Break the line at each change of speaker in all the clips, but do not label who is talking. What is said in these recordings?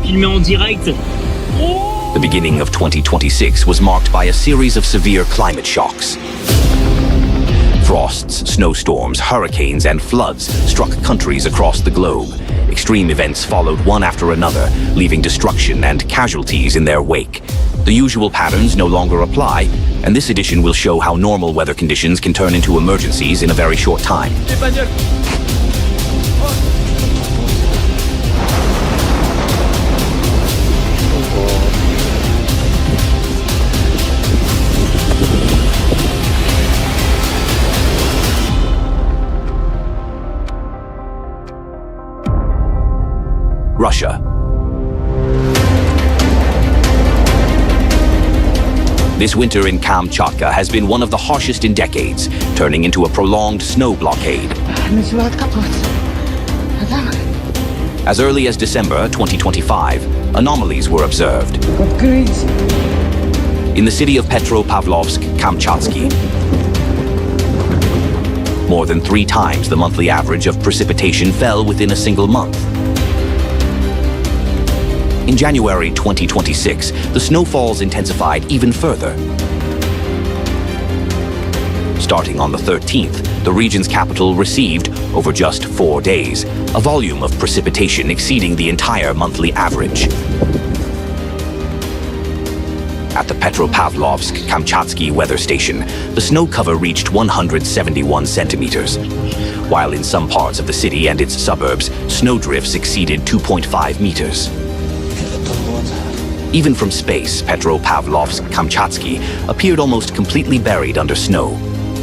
filmé en direct.
The beginning of 2026 was marked by a series of severe climate shocks. Frosts, snowstorms, hurricanes, and floods struck countries across the globe. Extreme events followed one after another, leaving destruction and casualties in their wake. The usual patterns no longer apply, and this edition will show how normal weather conditions can turn into emergencies in a very short time. Russia. This winter in Kamchatka has been one of the harshest in decades, turning into a prolonged snow blockade. As early as December 2025, anomalies were observed. In the city of Petropavlovsk-Kamchatsky, more than 3 times the monthly average of precipitation fell within a single month. In January 2026, the snowfalls intensified even further. Starting on the 13th, the region's capital received, over just 4 days, a volume of precipitation exceeding the entire monthly average. At the Petropavlovsk-Kamchatsky weather station, the snow cover reached 171 centimeters, while in some parts of the city and its suburbs, snowdrifts exceeded 2.5 meters. Even from space, Petropavlovsk-Kamchatsky appeared almost completely buried under snow.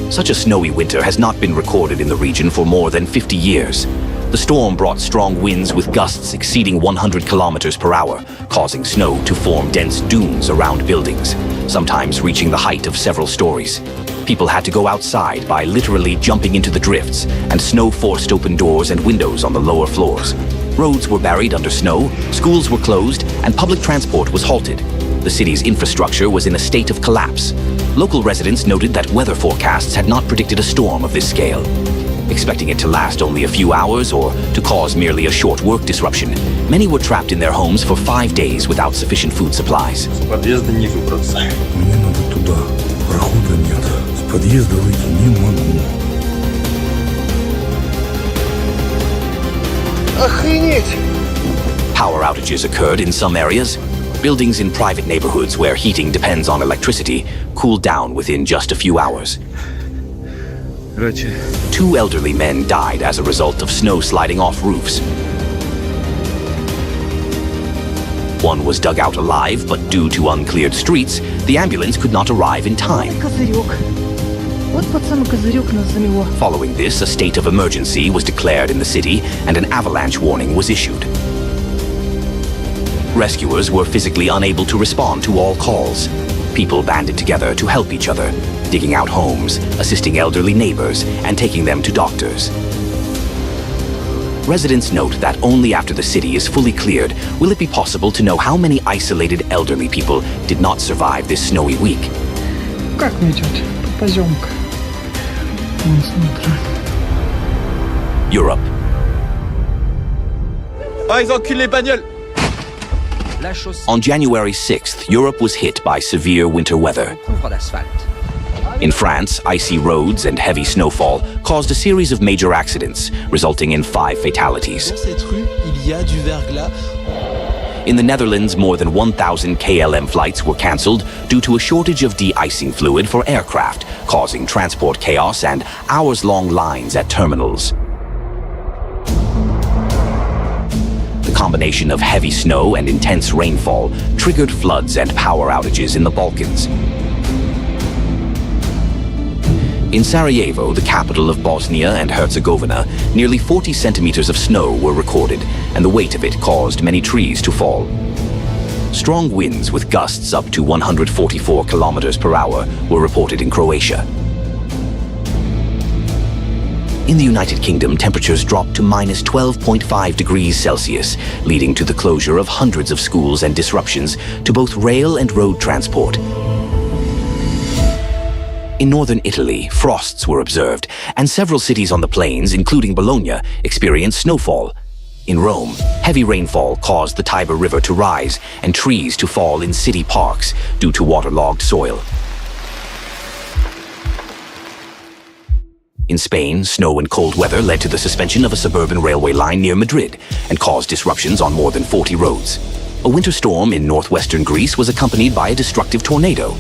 Such a snowy winter has not been recorded in the region for more than 50 years. The storm brought strong winds with gusts exceeding 100 kilometers per hour, causing snow to form dense dunes around buildings, sometimes reaching the height of several stories. People had to go outside by literally jumping into the drifts, and snow forced open doors and windows on the lower floors. Roads were buried under snow, schools were closed, and public transport was halted. The city's infrastructure was in a state of collapse. Local residents noted that weather forecasts had not predicted a storm of this scale. Expecting it to last only a few hours or to cause merely a short work disruption, many were trapped in their homes for 5 days without sufficient food supplies.
С подъезда не выбраться.
Мне надо туда. Прохода нет. С подъезда выйти не могу.
Охренеть!
Power outages occurred in some areas. Buildings in private neighborhoods where heating depends on electricity cooled down within just a few hours. 2 elderly men died as a result of snow sliding off roofs. One was dug out alive, but due to uncleared streets, the ambulance could not arrive in time. Following this, a state of emergency was declared in the city and an avalanche warning was issued. Rescuers were physically unable to respond to all calls. People banded together to help each other, digging out homes, assisting elderly neighbors, and taking them to doctors. Residents note that only after the city is fully cleared will it be possible to know how many isolated elderly people did not survive this snowy week.
Как мне идет? Поземка. Вон, смотри.
Europe.
Ah, ils enculent les bagnoles!
On January 6th, Europe was hit by severe winter weather. In France, icy roads and heavy snowfall caused a series of major accidents, resulting in 5 fatalities. In the Netherlands, more than 1,000 KLM flights were cancelled due to a shortage of de-icing fluid for aircraft, causing transport chaos and hours-long lines at terminals. The combination of heavy snow and intense rainfall triggered floods and power outages in the Balkans. In Sarajevo, the capital of Bosnia and Herzegovina, nearly 40 centimeters of snow were recorded, and the weight of it caused many trees to fall. Strong winds with gusts up to 144 kilometers per hour were reported in Croatia. In the United Kingdom, temperatures dropped to minus 12.5 degrees Celsius, leading to the closure of hundreds of schools and disruptions to both rail and road transport. In northern Italy, frosts were observed, and several cities on the plains, including Bologna, experienced snowfall. In Rome, heavy rainfall caused the Tiber River to rise and trees to fall in city parks due to waterlogged soil. In Spain, snow and cold weather led to the suspension of a suburban railway line near Madrid and caused disruptions on more than 40 roads. A winter storm in northwestern Greece was accompanied by a destructive tornado.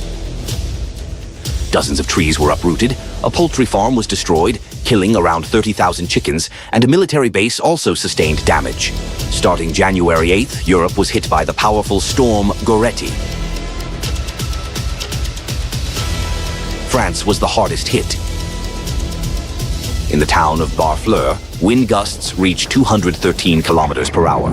Dozens of trees were uprooted, a poultry farm was destroyed, killing around 30,000 chickens, and a military base also sustained damage. Starting January 8th, Europe was hit by the powerful storm Goretti. France was the hardest hit. In the town of Barfleur, wind gusts reached 213 kilometers per hour.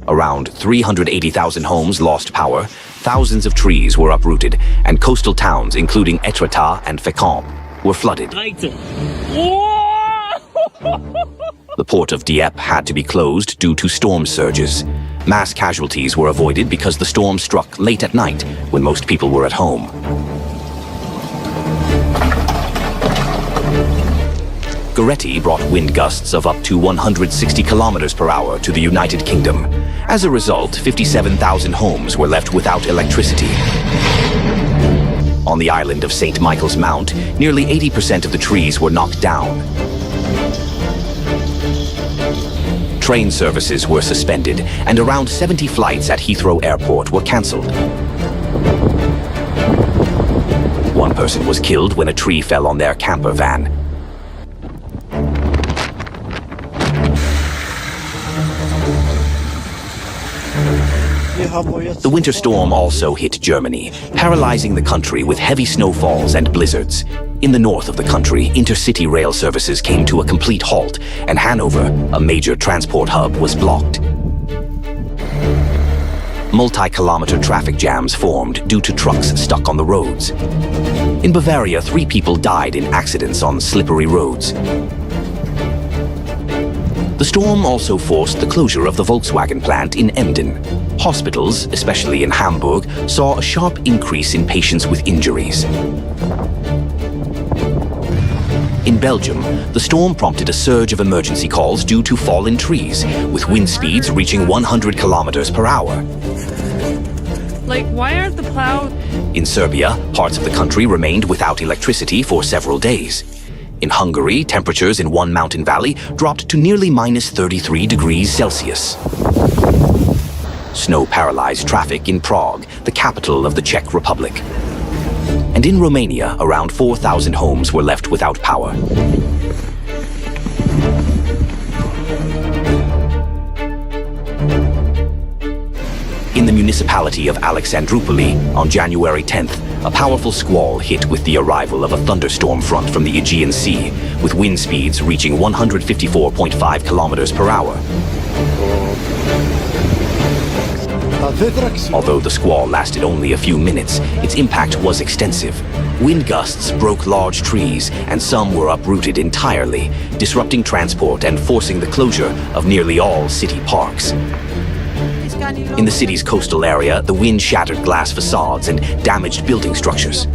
Around 380,000 homes lost power, thousands of trees were uprooted, and coastal towns, including Etretat and Fécamp, were flooded. The port of Dieppe had to be closed due to storm surges. Mass casualties were avoided because the storm struck late at night when most people were at home. Goretti brought wind gusts of up to 160 kilometers per hour to the United Kingdom. As a result, 57,000 homes were left without electricity. On the island of St. Michael's Mount, nearly 80% of the trees were knocked down. Train services were suspended, and around 70 flights at Heathrow Airport were cancelled. One person was killed when a tree fell on their camper van. The winter storm also hit Germany, paralyzing the country with heavy snowfalls and blizzards. In the north of the country, intercity rail services came to a complete halt, and Hanover, a major transport hub, was blocked. Multi-kilometer traffic jams formed due to trucks stuck on the roads. In Bavaria, 3 people died in accidents on slippery roads. The storm also forced the closure of the Volkswagen plant in Emden. Hospitals, especially in Hamburg, saw a sharp increase in patients with injuries. In Belgium, the storm prompted a surge of emergency calls due to fallen trees, with wind speeds reaching 100 kilometers per hour.
Like, why aren't the plows?
In Serbia, parts of the country remained without electricity for several days. In Hungary, temperatures in one mountain valley dropped to nearly minus 33 degrees Celsius. Snow paralyzed traffic in Prague, the capital of the Czech Republic. And in Romania, around 4,000 homes were left without power. In the municipality of Alexandroupoli, on January 10th, a powerful squall hit with the arrival of a thunderstorm front from the Aegean Sea, with wind speeds reaching 154.5 kilometers per hour. Although the squall lasted only a few minutes, its impact was extensive. Wind gusts broke large trees, and some were uprooted entirely, disrupting transport and forcing the closure of nearly all city parks. In the city's coastal area, the wind shattered glass facades and damaged building structures.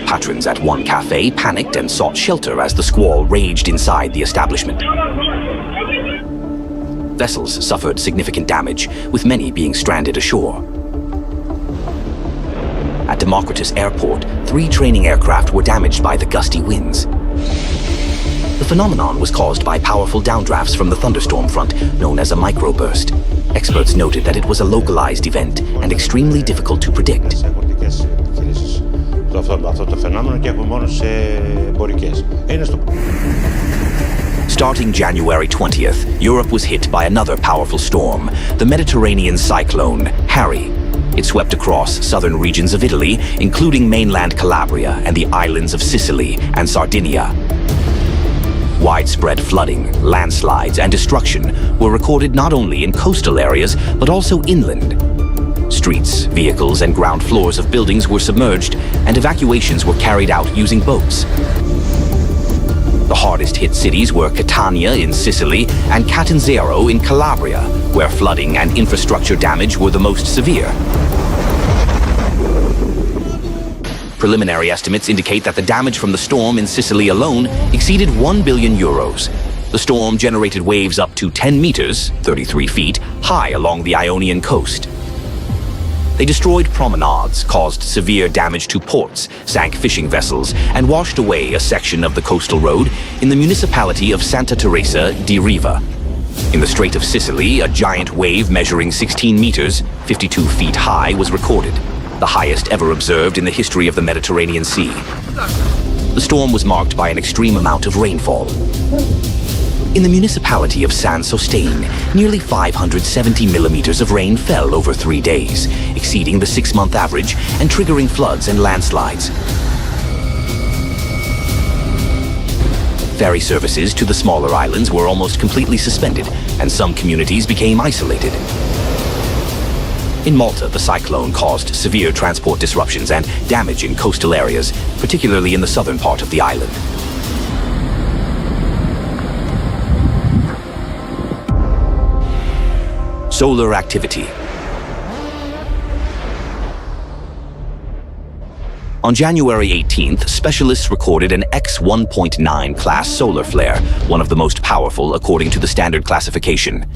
Patrons at one cafe panicked and sought shelter as the squall raged inside the establishment. Vessels suffered significant damage, with many being stranded ashore. At Democritus Airport, 3 training aircraft were damaged by the gusty winds. The phenomenon was caused by powerful downdrafts from the thunderstorm front, known as a microburst. Experts noted that it was a localized event and extremely difficult to predict. Starting January 20th, Europe was hit by another powerful storm, the Mediterranean cyclone Harry. It swept across southern regions of Italy, including mainland Calabria and the islands of Sicily and Sardinia. Widespread flooding, landslides, and destruction were recorded not only in coastal areas, but also inland. Streets, vehicles, and ground floors of buildings were submerged, and evacuations were carried out using boats. The hardest-hit cities were Catania in Sicily and Catanzaro in Calabria, where flooding and infrastructure damage were the most severe. Preliminary estimates indicate that the damage from the storm in Sicily alone exceeded 1 billion euros. The storm generated waves up to 10 meters, 33 feet, high along the Ionian coast. They destroyed promenades, caused severe damage to ports, sank fishing vessels, and washed away a section of the coastal road in the municipality of Santa Teresa di Riva. In the Strait of Sicily, a giant wave measuring 16 meters, 52 feet high, was recorded, the highest ever observed in the history of the Mediterranean Sea. The storm was marked by an extreme amount of rainfall. In the municipality of San Sostene, nearly 570 millimeters of rain fell over 3 days, exceeding the 6-month average and triggering floods and landslides. Ferry services to the smaller islands were almost completely suspended, and some communities became isolated. In Malta, the cyclone caused severe transport disruptions and damage in coastal areas, particularly in the southern part of the island. Solar activity. On January 18th, specialists recorded an X1.9 class solar flare, one of the most powerful according to the standard classification.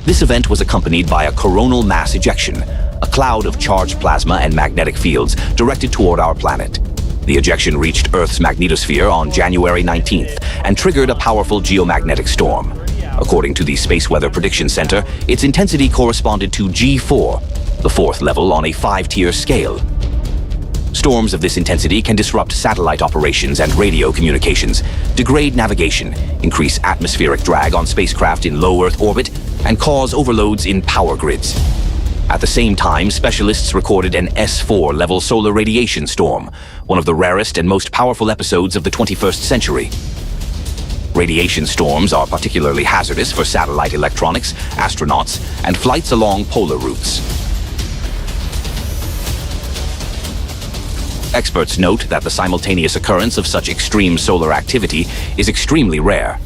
This event was accompanied by a coronal mass ejection, a cloud of charged plasma and magnetic fields directed toward our planet. The ejection reached Earth's magnetosphere on January 19th and triggered a powerful geomagnetic storm. According to the Space Weather Prediction Center, its intensity corresponded to G4, the 4th level on a 5-tier scale. Storms of this intensity can disrupt satellite operations and radio communications, degrade navigation, increase atmospheric drag on spacecraft in low Earth orbit, and cause overloads in power grids. At the same time, specialists recorded an S4-level solar radiation storm, one of the rarest and most powerful episodes of the 21st century. Radiation storms are particularly hazardous for satellite electronics, astronauts, and flights along polar routes. Experts note that the simultaneous occurrence of such extreme solar activity is extremely rare.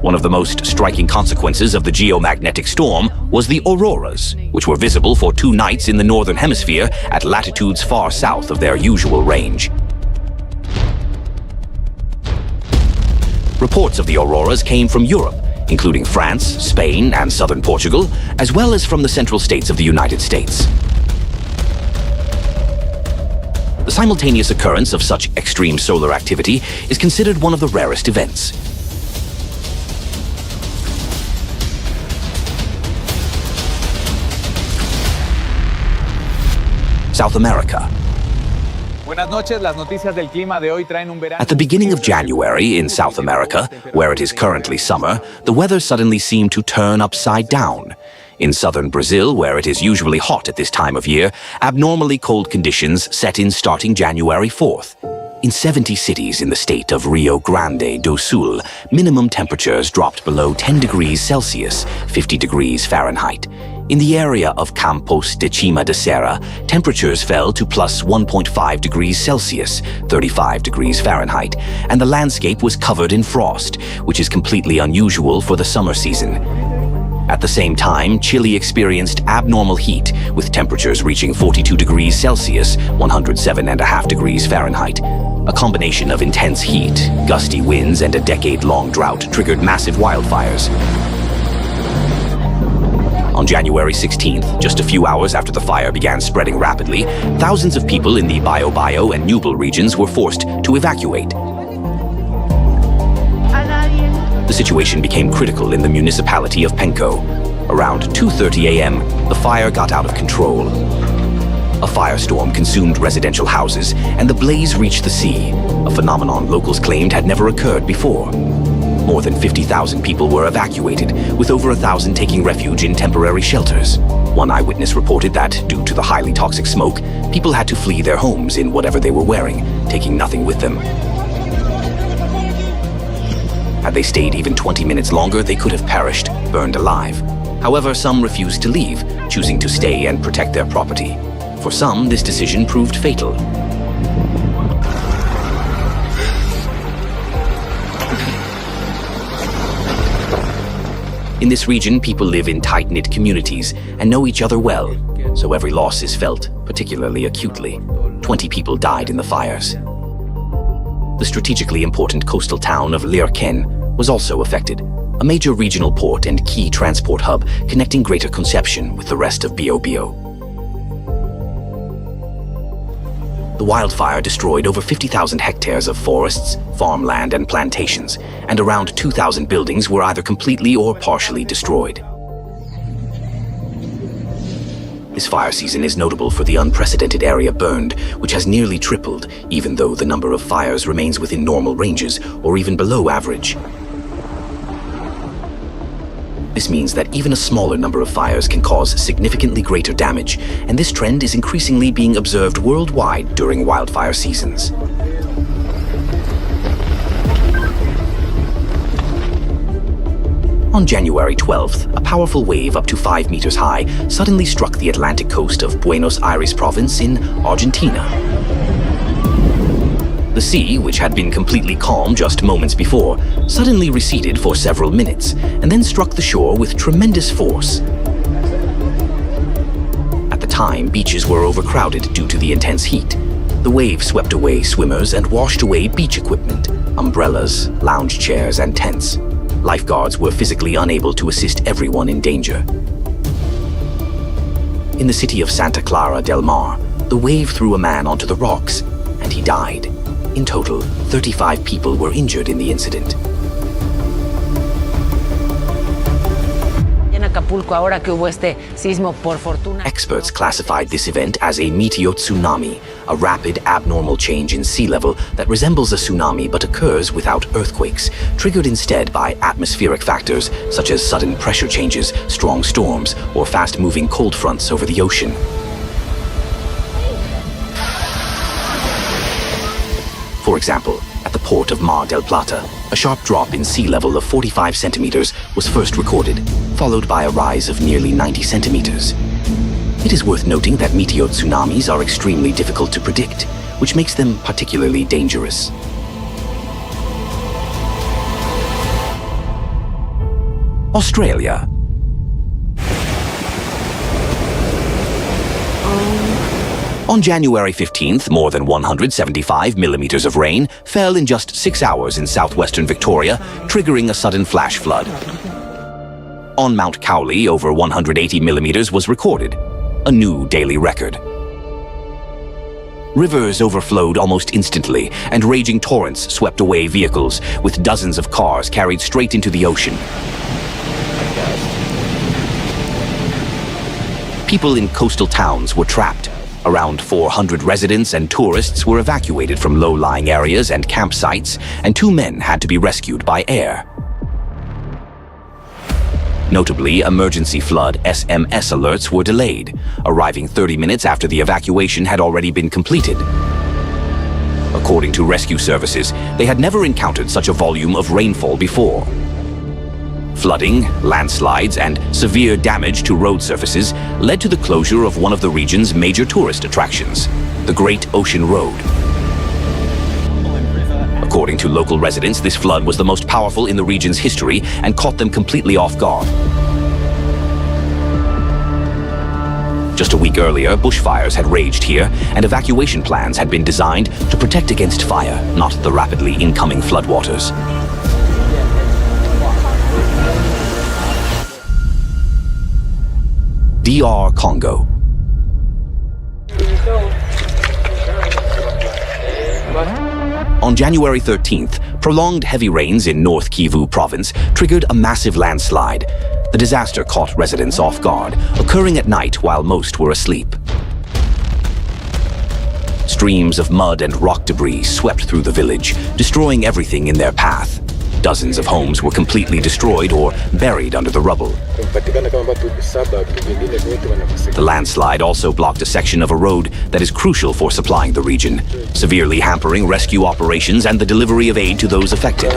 One of the most striking consequences of the geomagnetic storm was the auroras, which were visible for 2 nights in the northern hemisphere at latitudes far south of their usual range. Reports of the auroras came from Europe, including France, Spain, and southern Portugal, as well as from the central states of the United States. The simultaneous occurrence of such extreme solar activity is considered one of the rarest events. South America.
Buenas noches, las noticias del clima de hoy traen un verano.
At the beginning of January in South America, where it is currently summer, the weather suddenly seemed to turn upside down. In southern Brazil, where it is usually hot at this time of year, abnormally cold conditions set in starting January 4th. In 70 cities in the state of Rio Grande do Sul, minimum temperatures dropped below 10 degrees Celsius, 50 degrees Fahrenheit. In the area of Campos de Cima de Serra, temperatures fell to plus 1.5 degrees Celsius, 35 degrees Fahrenheit, and the landscape was covered in frost, which is completely unusual for the summer season. At the same time, Chile experienced abnormal heat, with temperatures reaching 42 degrees Celsius, 107.5 degrees Fahrenheit. A combination of intense heat, gusty winds, and a decade-long drought triggered massive wildfires. On January 16th, just a few hours after the fire began spreading rapidly, thousands of people in the Biobío and Ñuble regions were forced to evacuate. The situation became critical in the municipality of Penco. Around 2:30 a.m., the fire got out of control. A firestorm consumed residential houses, and the blaze reached the sea, a phenomenon locals claimed had never occurred before. More than 50,000 people were evacuated, with over 1,000 taking refuge in temporary shelters. One eyewitness reported that, due to the highly toxic smoke, people had to flee their homes in whatever they were wearing, taking nothing with them. Had they stayed even 20 minutes longer, they could have perished, burned alive. However, some refused to leave, choosing to stay and protect their property. For some, this decision proved fatal. In this region, people live in tight-knit communities and know each other well, so every loss is felt particularly acutely. 20 people died in the fires. The strategically important coastal town of Lirken was also affected, a major regional port and key transport hub connecting Greater Concepcion with the rest of Biobío. The wildfire destroyed over 50,000 hectares of forests, farmland, and plantations, and around 2,000 buildings were either completely or partially destroyed. This fire season is notable for the unprecedented area burned, which has nearly tripled, even though the number of fires remains within normal ranges or even below average. This means that even a smaller number of fires can cause significantly greater damage, and this trend is increasingly being observed worldwide during wildfire seasons. On January 12th, a powerful wave up to 5 meters high suddenly struck the Atlantic coast of Buenos Aires province in Argentina. The sea, which had been completely calm just moments before, suddenly receded for several minutes and then struck the shore with tremendous force. At the time, beaches were overcrowded due to the intense heat. The wave swept away swimmers and washed away beach equipment, umbrellas, lounge chairs, and tents. Lifeguards were physically unable to assist everyone in danger. In the city of Santa Clara del Mar, the wave threw a man onto the rocks, and he died. In total, 35 people were injured in the incident. Experts classified this event as a meteotsunami, a rapid, abnormal change in sea level that resembles a tsunami but occurs without earthquakes, triggered instead by atmospheric factors such as sudden pressure changes, strong storms, or fast-moving cold fronts over the ocean. For example, at the port of Mar del Plata, a sharp drop in sea level of 45 centimeters was first recorded, followed by a rise of nearly 90 centimeters. It is worth noting that meteotsunamis are extremely difficult to predict, which makes them particularly dangerous. Australia. On January 15th, more than 175 millimeters of rain fell in just 6 hours in southwestern Victoria, triggering a sudden flash flood. On Mount Cowley, over 180 millimeters was recorded, a new daily record. Rivers overflowed almost instantly, and raging torrents swept away vehicles, with dozens of cars carried straight into the ocean. People in coastal towns were trapped. Around 400 residents and tourists were evacuated from low-lying areas and campsites, and 2 men had to be rescued by air. Notably, emergency flood SMS alerts were delayed, arriving 30 minutes after the evacuation had already been completed. According to rescue services, they had never encountered such a volume of rainfall before. Flooding, landslides, and severe damage to road surfaces led to the closure of one of the region's major tourist attractions, the Great Ocean Road. According to local residents, this flood was the most powerful in the region's history and caught them completely off guard. Just a week earlier, bushfires had raged here, and evacuation plans had been designed to protect against fire, not the rapidly incoming floodwaters. DR Congo. On January 13th, prolonged heavy rains in North Kivu province triggered a massive landslide. The disaster caught residents off guard, occurring at night while most were asleep. Streams of mud and rock debris swept through the village, destroying everything in their path. Dozens of homes were completely destroyed or buried under the rubble. The landslide also blocked a section of a road that is crucial for supplying the region, severely hampering rescue operations and the delivery of aid to those affected.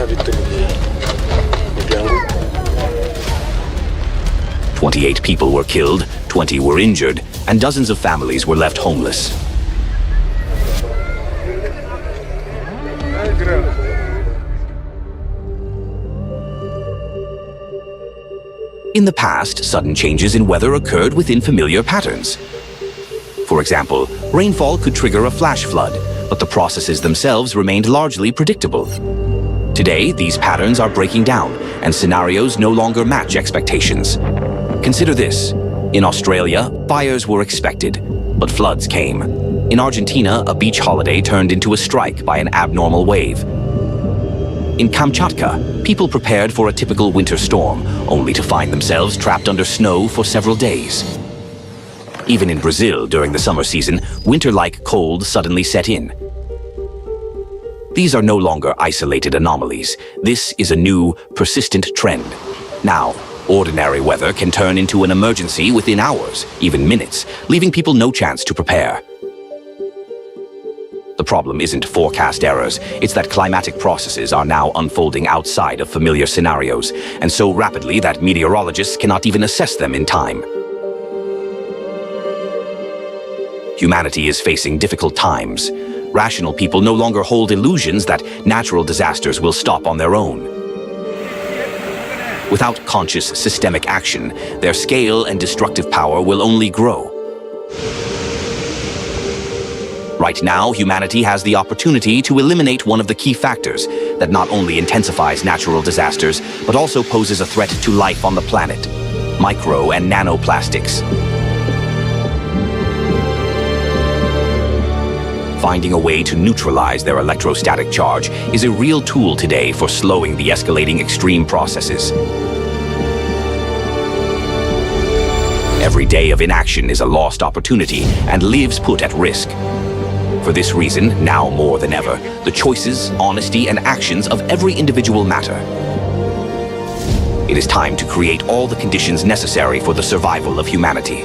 28 people were killed, 20 were injured, and dozens of families were left homeless. In the past, sudden changes in weather occurred within familiar patterns. For For example, rainfall could trigger a flash flood, but the processes themselves remained largely predictable. Today, these patterns are breaking down, and scenarios no longer match expectations. Consider this. In Australia, fires were expected, but floods came. In Argentina, a beach holiday turned into a strike by an abnormal wave. In Kamchatka, people prepared for a typical winter storm, only to find themselves trapped under snow for several days. Even in Brazil, during the summer season, winter-like cold suddenly set in. These are no longer isolated anomalies. This is a new, persistent trend. Now, ordinary weather can turn into an emergency within hours, even minutes, leaving people no chance to prepare. The problem isn't forecast errors, it's that climatic processes are now unfolding outside of familiar scenarios, and so rapidly that meteorologists cannot even assess them in time. Humanity is facing difficult times. Rational people no longer hold illusions that natural disasters will stop on their own. Without conscious systemic action, their scale and destructive power will only grow. Right now, humanity has the opportunity to eliminate one of the key factors that not only intensifies natural disasters, but also poses a threat to life on the planet: micro and nanoplastics. Finding a way to neutralize their electrostatic charge is a real tool today for slowing the escalating extreme processes. Every day of inaction is a lost opportunity and lives put at risk. For this reason, now more than ever, the choices, honesty, and actions of every individual matter. It is time to create all the conditions necessary for the survival of humanity.